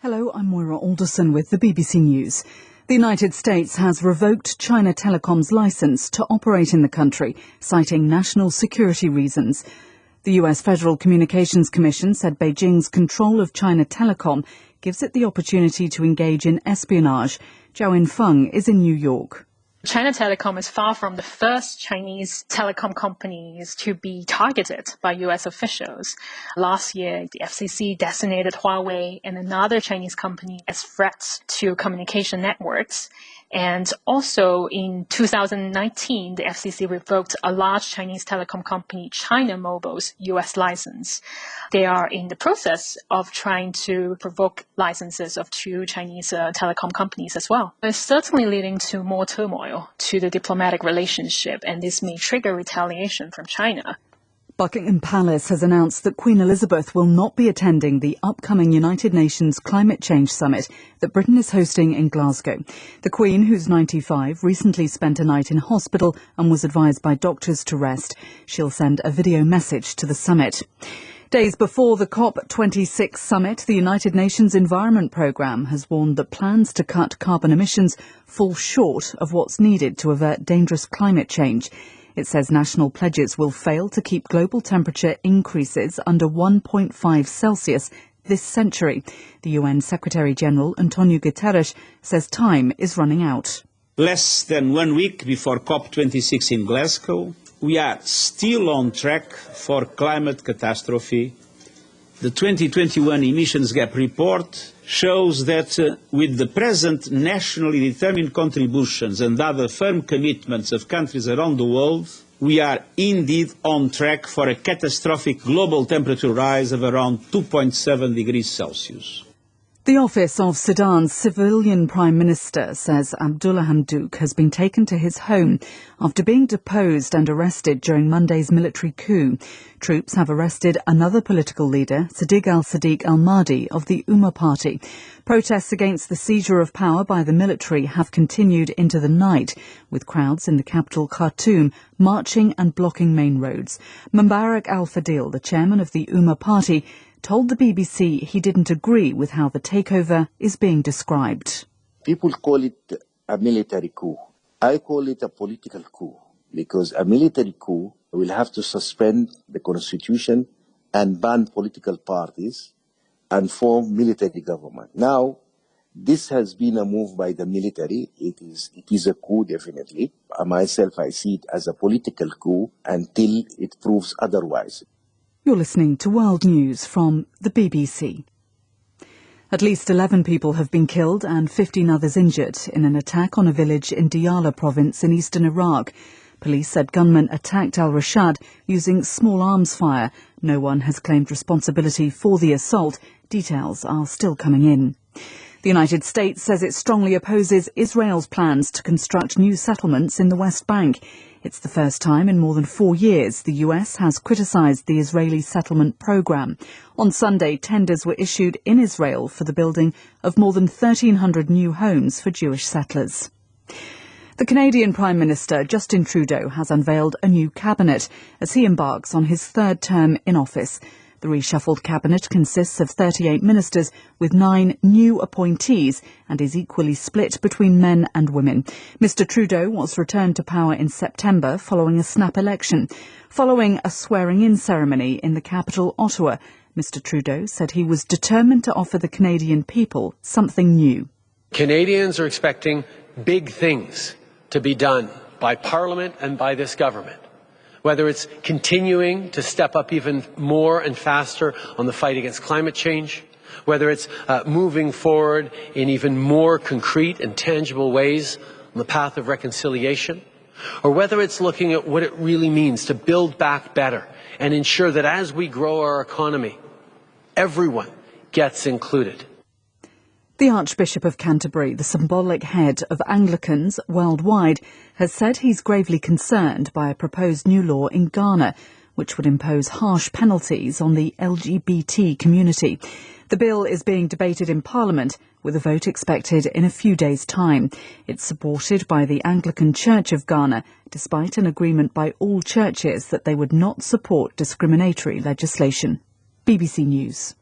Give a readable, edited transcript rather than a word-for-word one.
Hello, I'm Moira Alderson with the BBC News. The United States has revoked China Telecom's license to operate in the country, citing national security reasons. The US Federal Communications Commission said Beijing's control of China Telecom gives it the opportunity to engage in espionage. Zhao Yinfeng is in New York. China Telecom is far from the first Chinese telecom companies to be targeted by U.S. officials. Last year, the FCC designated Huawei and another Chinese company as threats to communication networks. And also in 2019, the FCC revoked a large Chinese telecom company, China Mobile's U.S. license. They are in the process of trying to revoke licenses of two Chinese telecom companies as well. It's certainly leading to more turmoil to the diplomatic relationship, and this may trigger retaliation from China. Buckingham Palace has announced that Queen Elizabeth will not be attending the upcoming United Nations Climate Change Summit that Britain is hosting in Glasgow. The Queen, who's 95, recently spent a night in hospital and was advised by doctors to rest. She'll send a video message to the summit. Days before the COP26 summit, the United Nations Environment Programme has warned that plans to cut carbon emissions fall short of what's needed to avert dangerous climate change. It says national pledges will fail to keep global temperature increases under 1.5 Celsius this century. The UN Secretary-General, Antonio Guterres, says time is running out. Less than 1 week before COP26 in Glasgow, we are still on track for climate catastrophe. The 2021 emissions gap report shows that with the present nationally determined contributions and other firm commitments of countries around the world, we are indeed on track for a catastrophic global temperature rise of around 2.7 degrees Celsius. The office of Sudan's civilian Prime Minister says Abdullah Hamdouk has been taken to his home after being deposed and arrested during Monday's military coup. Troops have arrested another political leader, Sadiq al-Sadiq al-Mahdi of the Umma Party. Protests against the seizure of power by the military have continued into the night, with crowds in the capital Khartoum marching and blocking main roads. Mubarak al-Fadil, the chairman of the Umma Party, told the BBC he didn't agree with how the takeover is being described. People call it a military coup. I call it a political coup, because a military coup will have to suspend the constitution and ban political parties and form military government. Now, this has been a move by the military. It is a coup, definitely. Myself, I see it as a political coup until it proves otherwise. You're listening to World News from the BBC. At least 11 people have been killed and 15 others injured in an attack on a village in Diyala province in eastern Iraq. Police said gunmen attacked al-Rashad using small arms fire. No one has claimed responsibility for the assault. Details are still coming in. The United States says it strongly opposes Israel's plans to construct new settlements in the West Bank. It's the first time in more than 4 years the US has criticised the Israeli settlement programme. On Sunday, tenders were issued in Israel for the building of more than 1,300 new homes for Jewish settlers. The Canadian Prime Minister, Justin Trudeau, has unveiled a new cabinet as he embarks on his third term in office. The reshuffled cabinet consists of 38 ministers with 9 new appointees and is equally split between men and women. Mr Trudeau was returned to power in September following a snap election. Following a swearing-in ceremony in the capital, Ottawa, Mr Trudeau said he was determined to offer the Canadian people something new. Canadians are expecting big things to be done by Parliament and by this government. Whether it's continuing to step up even more and faster on the fight against climate change, whether it's moving forward in even more concrete and tangible ways on the path of reconciliation, or whether it's looking at what it really means to build back better and ensure that as we grow our economy, everyone gets included. The Archbishop of Canterbury, the symbolic head of Anglicans worldwide, has said he's gravely concerned by a proposed new law in Ghana, which would impose harsh penalties on the LGBT community. The bill is being debated in Parliament, with a vote expected in a few days' time. It's supported by the Anglican Church of Ghana, despite an agreement by all churches that they would not support discriminatory legislation. BBC News.